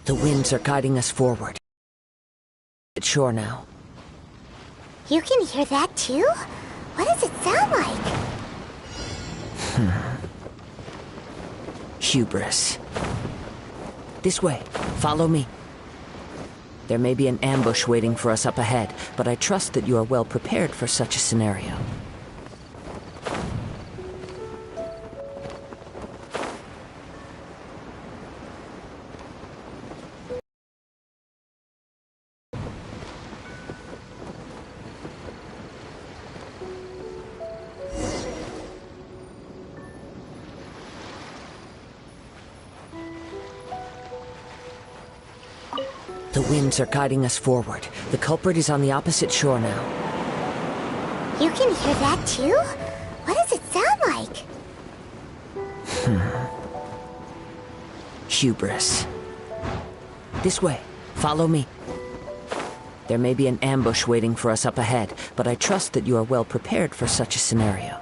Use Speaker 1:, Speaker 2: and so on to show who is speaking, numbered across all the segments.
Speaker 1: The winds are guiding us forward. It's shore now.
Speaker 2: You can hear that too? What does it sound like?
Speaker 1: Hubris. This way. Follow me. There may be an ambush waiting for us up ahead, but I trust that you are well prepared for such a scenario. The winds are guiding us forward. The culprit is on the opposite shore now.
Speaker 2: You can hear that too? What does it sound like?
Speaker 1: Hubris. This way. Follow me. There may be an ambush waiting for us up ahead, but I trust that you are well prepared for such a scenario.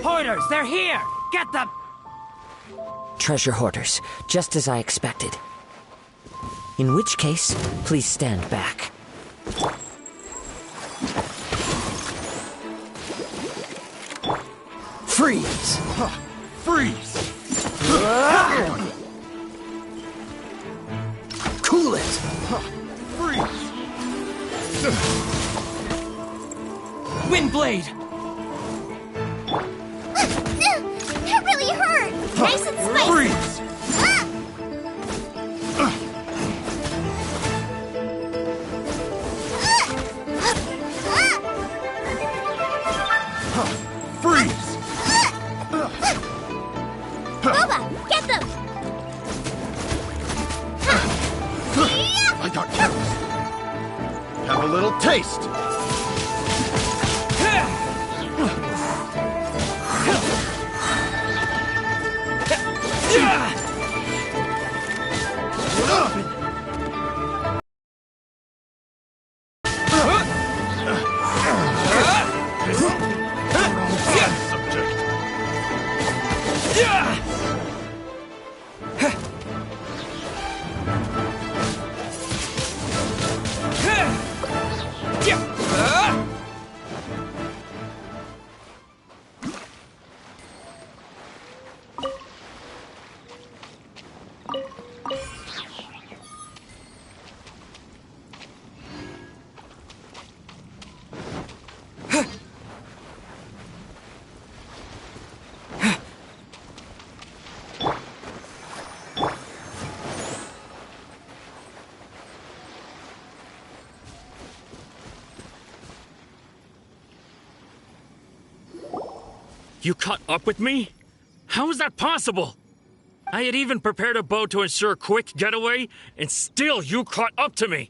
Speaker 3: Hoarders, they're here! Get them!
Speaker 1: Treasure hoarders, just as I expected. In which case, please stand back.
Speaker 4: Freeze! Freeze! Cool it! Freeze!
Speaker 3: Windblade!
Speaker 2: That really hurt! Nice and spicy!
Speaker 4: Freeze! Freeze!
Speaker 2: Boba, get them!
Speaker 4: I got carrots. Have a little taste.
Speaker 5: You caught up with me? How is that possible? I had even prepared a boat to ensure a quick getaway, and still you caught up to me!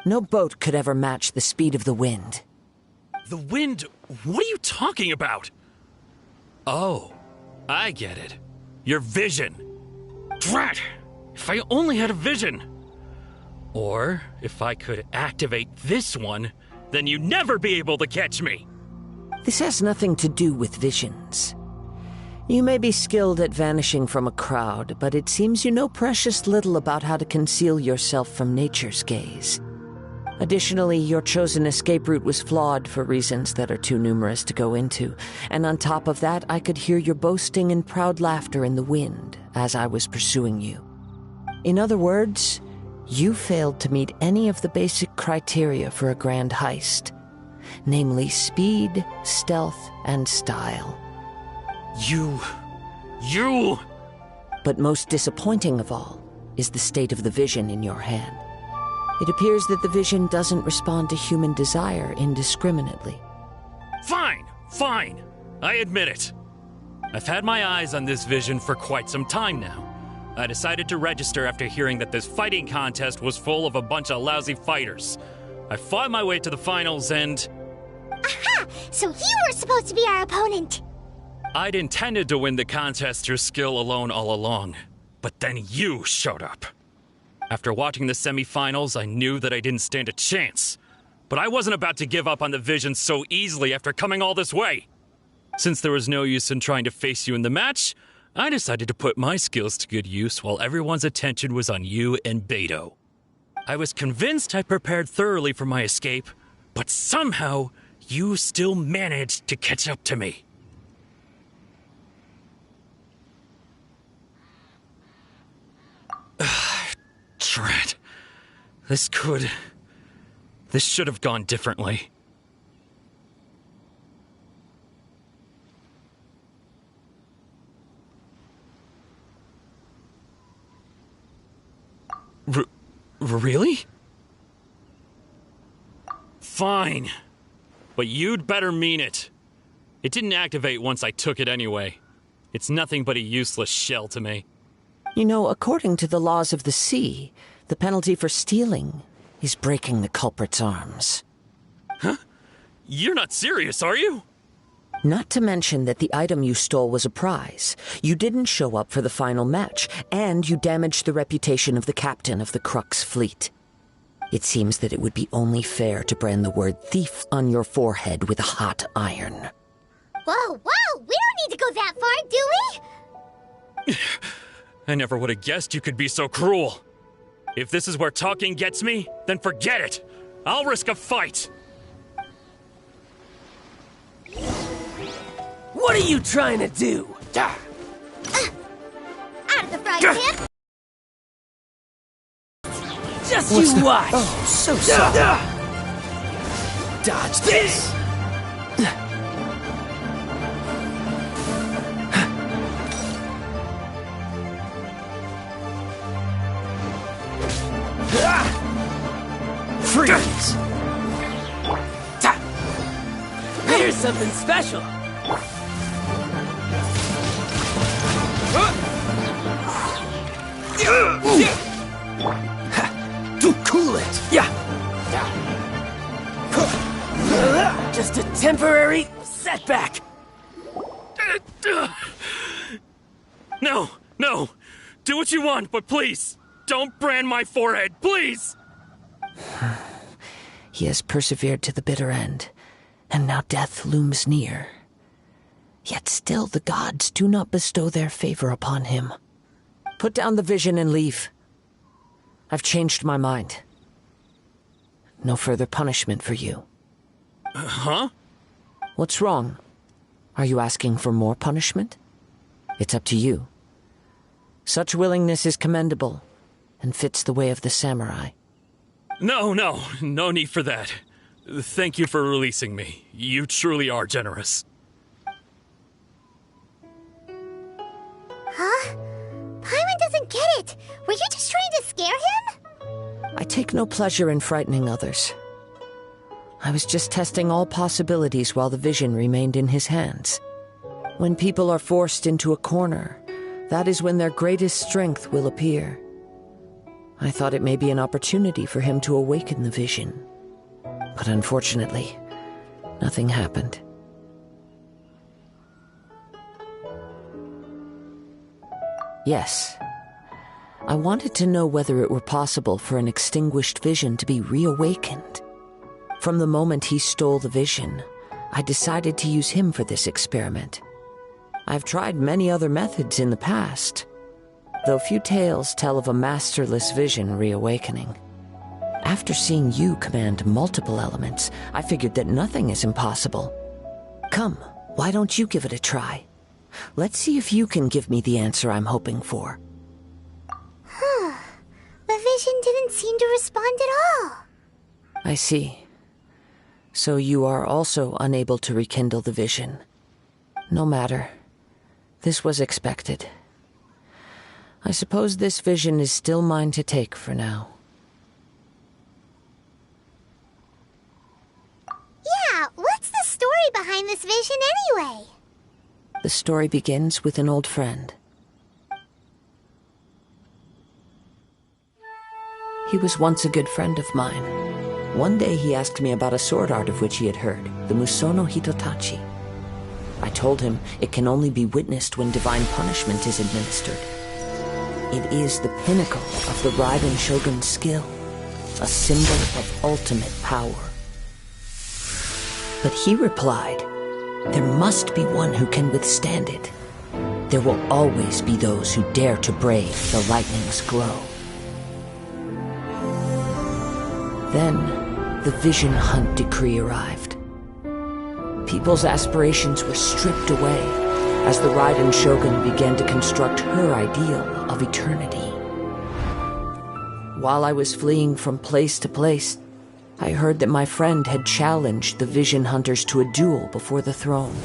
Speaker 1: No boat could ever match the speed of the wind.
Speaker 5: The wind? What are you talking about? Oh, I get it. Your vision. Drat! If I only had a vision! Or, if I could activate this one, then you'd never be able to catch me!
Speaker 1: This has nothing to do with visions. You may be skilled at vanishing from a crowd, but it seems you know precious little about how to conceal yourself from nature's gaze. Additionally, your chosen escape route was flawed for reasons that are too numerous to go into, and on top of that, I could hear your boasting and proud laughter in the wind as I was pursuing you. In other words, you failed to meet any of the basic criteria for a grand heist. Namely speed, stealth, and style.
Speaker 5: You...
Speaker 1: But most disappointing of all is the state of the vision in your hand. It appears that the vision doesn't respond to human desire indiscriminately.
Speaker 5: Fine. I admit it. I've had my eyes on this vision for quite some time now. I decided to register after hearing that this fighting contest was full of a bunch of lousy fighters. I fought my way to the finals and...
Speaker 2: Aha! So you were supposed to be our opponent!
Speaker 5: I'd intended to win the contest through skill alone all along, but then you showed up. After watching the semifinals, I knew that I didn't stand a chance. but I wasn't about to give up on the vision so easily after coming all this way. Since there was no use in trying to face you in the match, I decided to put my skills to good use while everyone's attention was on you and Beto. I was convinced I prepared thoroughly for my escape, but somehow you still managed to catch up to me. Drat. This should have gone differently. Really? Fine. But you'd better mean it. It didn't activate once I took it anyway. It's nothing but a useless shell to me.
Speaker 1: You know, according to the laws of the sea, the penalty for stealing is breaking the culprit's arms.
Speaker 5: Huh? You're not serious, are you?
Speaker 1: Not to mention that the item you stole was a prize. You didn't show up for the final match, and you damaged the reputation of the captain of the Crux fleet. It seems that it would be only fair to brand the word thief on your forehead with a hot iron.
Speaker 2: Whoa, whoa! We don't need to go that far, do we?
Speaker 5: I never would have guessed you could be so cruel. If this is where talking gets me, then forget it. I'll risk a fight.
Speaker 3: What are you trying to do?
Speaker 2: Out of the frying pan!
Speaker 3: Just you watch!
Speaker 1: Oh, so sorry.
Speaker 3: Dodge this!
Speaker 1: Freeze!
Speaker 3: Here's something special!
Speaker 1: To cool it!
Speaker 3: Yeah! Just a temporary setback!
Speaker 5: No, no. Do what you want, but please, don't brand my forehead, please!
Speaker 1: He has persevered to the bitter end, and now death looms near. Yet still the gods do not bestow their favor upon him. Put down the vision and leave. I've changed my mind. No further punishment for you.
Speaker 5: Huh?
Speaker 1: What's wrong? Are you asking for more punishment? It's up to you. Such willingness is commendable, and fits the way of the samurai.
Speaker 5: No need for that. Thank you for releasing me. You truly are generous.
Speaker 2: Huh? Paimon doesn't get it! Were you just trying to scare him?
Speaker 1: I take no pleasure in frightening others. I was just testing all possibilities while the vision remained in his hands. When people are forced into a corner, that is when their greatest strength will appear. I thought it may be an opportunity for him to awaken the vision. But unfortunately, nothing happened. Yes. I wanted to know whether it were possible for an extinguished vision to be reawakened. From the moment he stole the vision, I decided to use him for this experiment. I've tried many other methods in the past, though few tales tell of a masterless vision reawakening. After seeing you command multiple elements, I figured that nothing is impossible. Come, why don't you give it a try? Let's see if you can give me the answer I'm hoping for.
Speaker 2: The vision didn't seem to respond at all.
Speaker 1: I see. So you are also unable to rekindle the vision. No matter. This was expected. I suppose this vision is still mine to take for now.
Speaker 2: Yeah, what's the story behind this vision anyway?
Speaker 1: The story begins with an old friend. He was once a good friend of mine. One day he asked me about a sword art of which he had heard, the Musono Hitotachi. I told him it can only be witnessed when divine punishment is administered. It is the pinnacle of the Raiden Shogun's skill, a symbol of ultimate power. But he replied, "There must be one who can withstand it. There will always be those who dare to brave the lightning's glow." Then, the Vision Hunt decree arrived. People's aspirations were stripped away as the Raiden Shogun began to construct her ideal of eternity. While I was fleeing from place to place, I heard that my friend had challenged the Vision Hunters to a duel before the throne.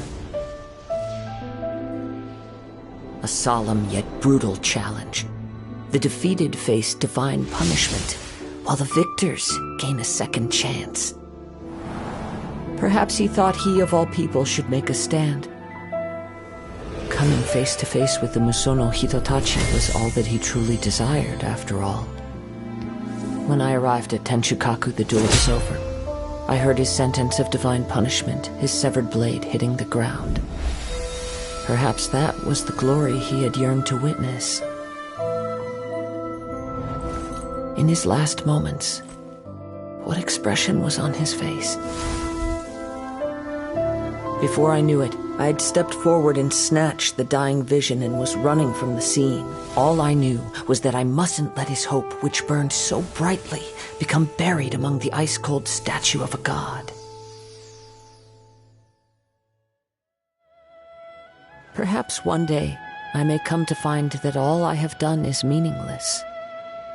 Speaker 1: A solemn yet brutal challenge. The defeated face divine punishment, while the victors gain a second chance. Perhaps he thought he of all people should make a stand. Coming face to face with the Musono Hitotachi was all that he truly desired, after all. When I arrived at Tenshukaku, the duel was over. I heard his sentence of divine punishment, his severed blade hitting the ground. Perhaps that was the glory he had yearned to witness. In his last moments, what expression was on his face? Before I knew it, I had stepped forward and snatched the dying vision and was running from the scene. All I knew was that I mustn't let his hope, which burned so brightly, become buried among the ice-cold statue of a god. Perhaps one day I may come to find that all I have done is meaningless.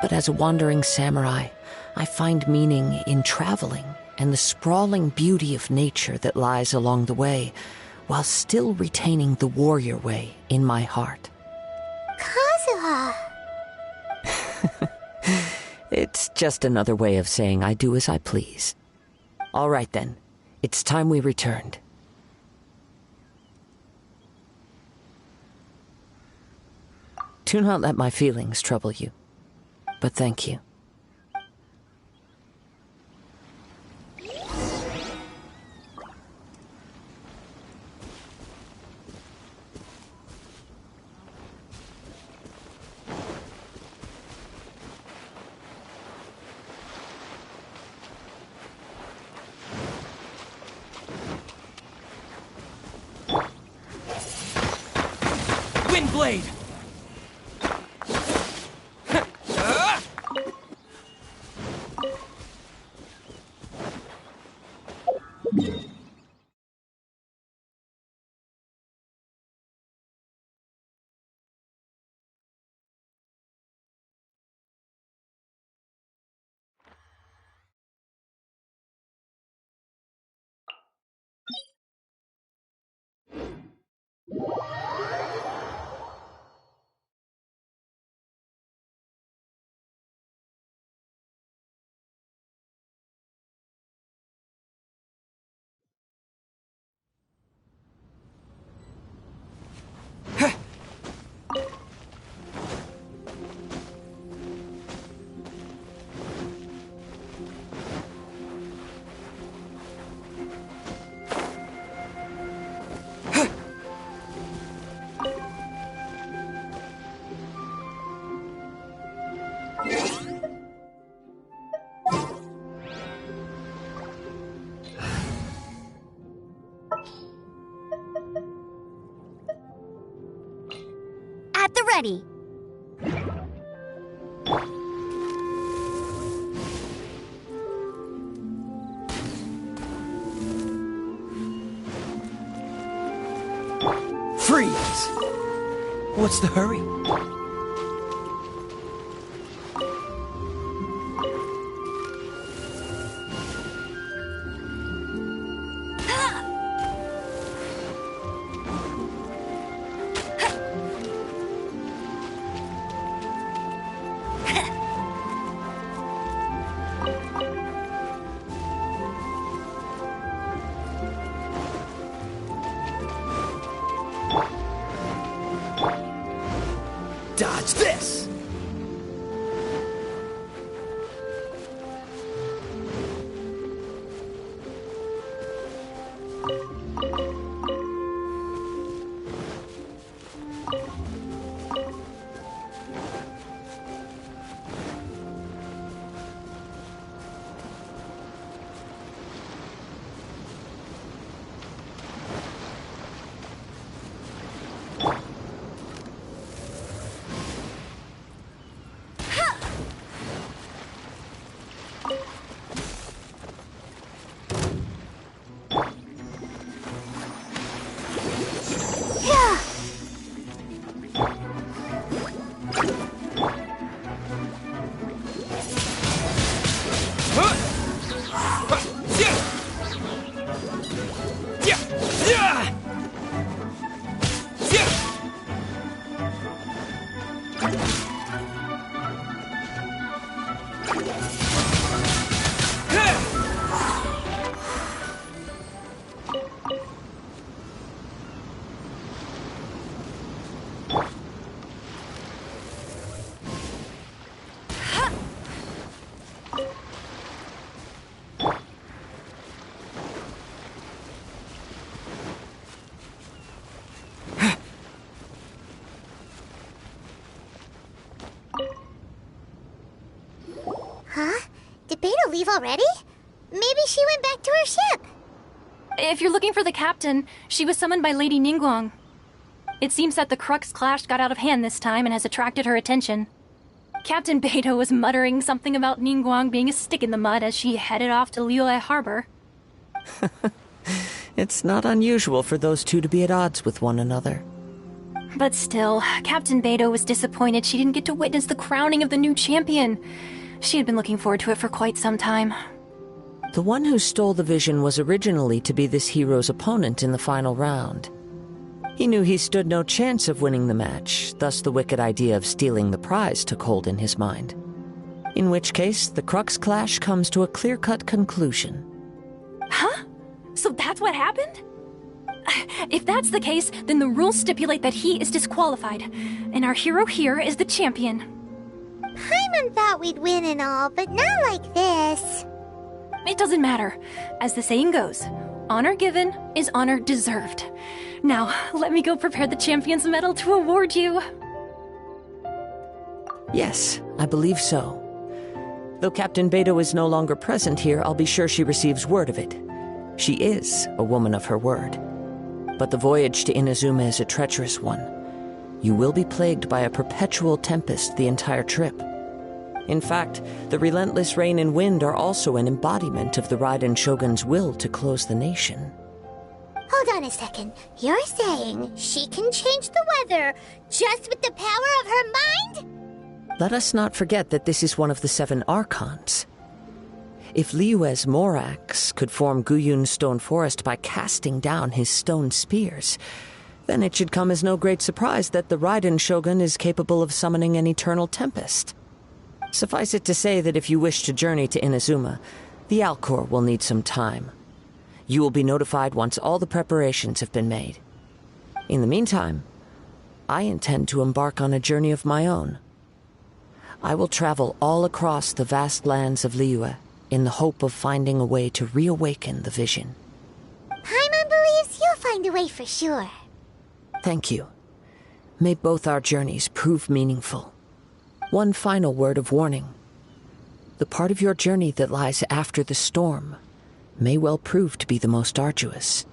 Speaker 1: But as a wandering samurai, I find meaning in traveling and the sprawling beauty of nature that lies along the way, while still retaining the warrior way in my heart.
Speaker 2: Kazuha!
Speaker 1: It's just another way of saying I do as I please. All right then, it's time we returned. Do not let my feelings trouble you, but thank you.
Speaker 3: Blade!
Speaker 2: At the ready.
Speaker 3: Freeze! What's the hurry? Dodge this!
Speaker 2: leave already? Maybe she went back to her ship.
Speaker 6: If you're looking for the captain, she was summoned by Lady Ningguang. It seems that the Crux clash got out of hand this time and has attracted her attention. Captain Beidou was muttering something about Ningguang being a stick in the mud as she headed off to Liyue Harbor.
Speaker 1: It's not unusual for those two to be at odds with one another.
Speaker 6: But still, Captain Beidou was disappointed she didn't get to witness the crowning of the new champion. She had been looking forward to it for quite some time.
Speaker 1: The one who stole the vision was originally to be this hero's opponent in the final round. He knew he stood no chance of winning the match, thus the wicked idea of stealing the prize took hold in his mind. In which case, the Crux clash comes to a clear-cut conclusion.
Speaker 6: Huh? So that's what happened? If that's the case, then the rules stipulate that he is disqualified, and our hero here is the champion.
Speaker 2: Paimon thought we'd win and all, but not like this.
Speaker 6: It doesn't matter. As the saying goes, honor given is honor deserved. Now, let me go prepare the champion's medal to award you.
Speaker 1: Yes, I believe so. Though Captain Beidou is no longer present here, I'll be sure she receives word of it. She is a woman of her word. But the voyage to Inazuma is a treacherous one. You will be plagued by a perpetual tempest the entire trip. In fact, the relentless rain and wind are also an embodiment of the Raiden Shogun's will to close the nation.
Speaker 2: Hold on a second. You're saying she can change the weather just with the power of her mind?
Speaker 1: Let us not forget that this is one of the 7 Archons. If Liyue's Morax could form Guyun's stone forest by casting down his stone spears, then it should come as no great surprise that the Raiden Shogun is capable of summoning an eternal tempest. Suffice it to say that if you wish to journey to Inazuma, the Alcor will need some time. You will be notified once all the preparations have been made. In the meantime, I intend to embark on a journey of my own. I will travel all across the vast lands of Liyue in the hope of finding a way to reawaken the vision.
Speaker 2: Paimon believes you'll find a way for sure.
Speaker 1: Thank you. May both our journeys prove meaningful. One final word of warning. The part of your journey that lies after the storm may well prove to be the most arduous.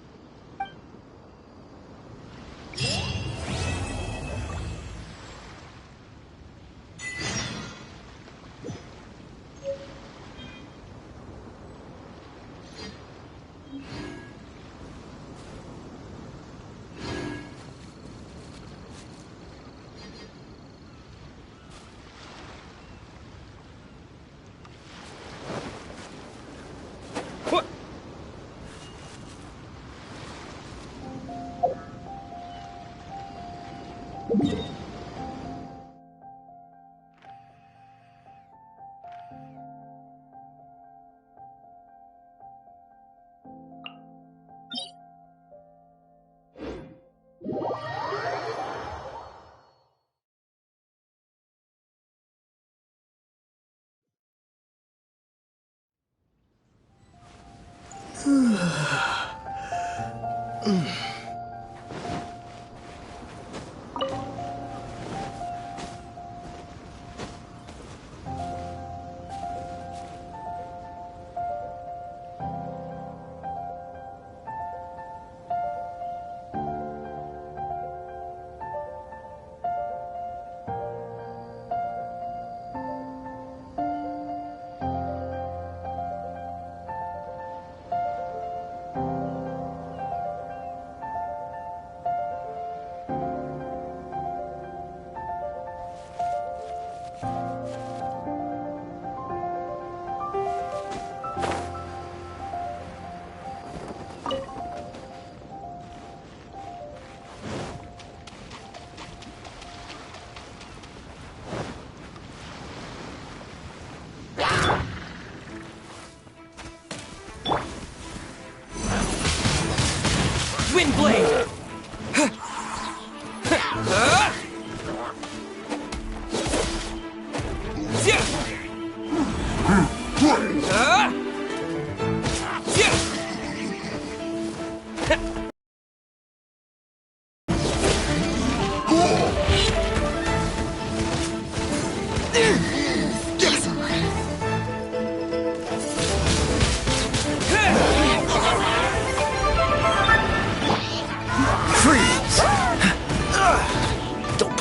Speaker 3: Windblade!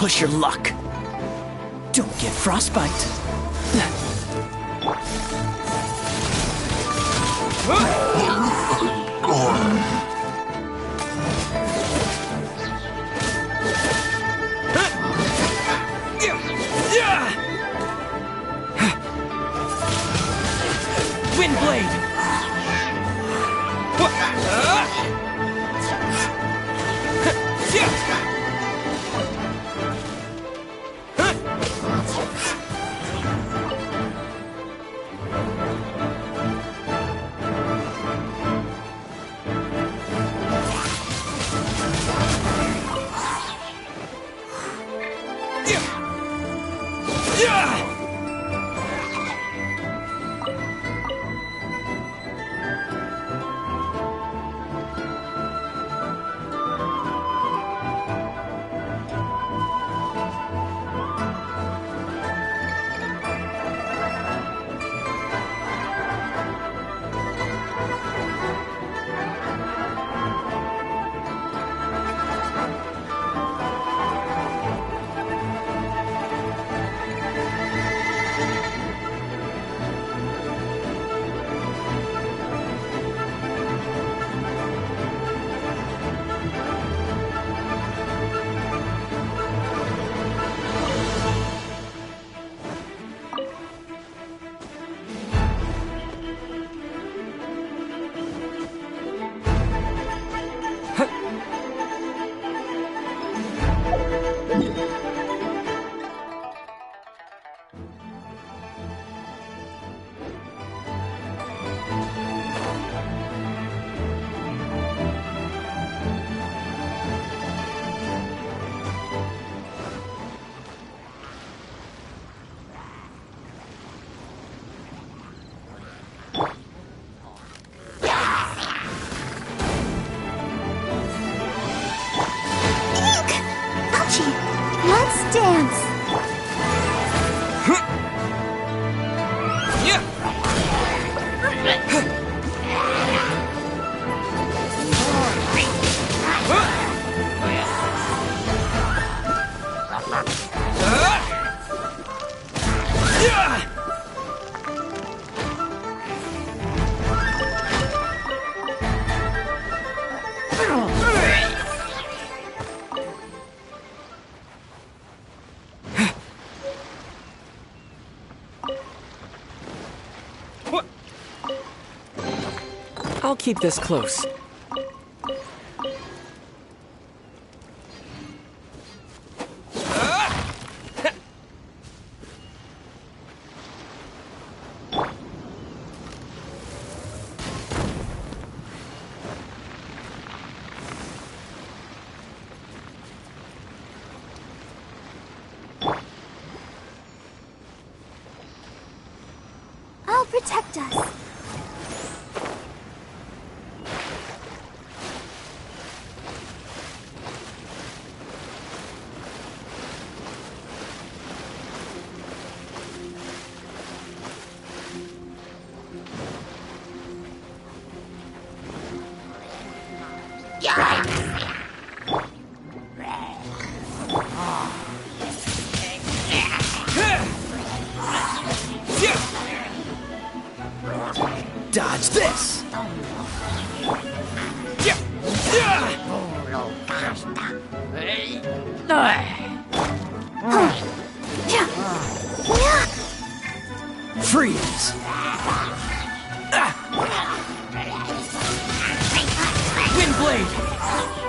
Speaker 3: push your luck. Don't get frostbite. Wind blade.
Speaker 2: Let's dance.
Speaker 3: I'll keep this close.
Speaker 2: I'll protect us.
Speaker 3: Dodge this! Freeze! Wind blade!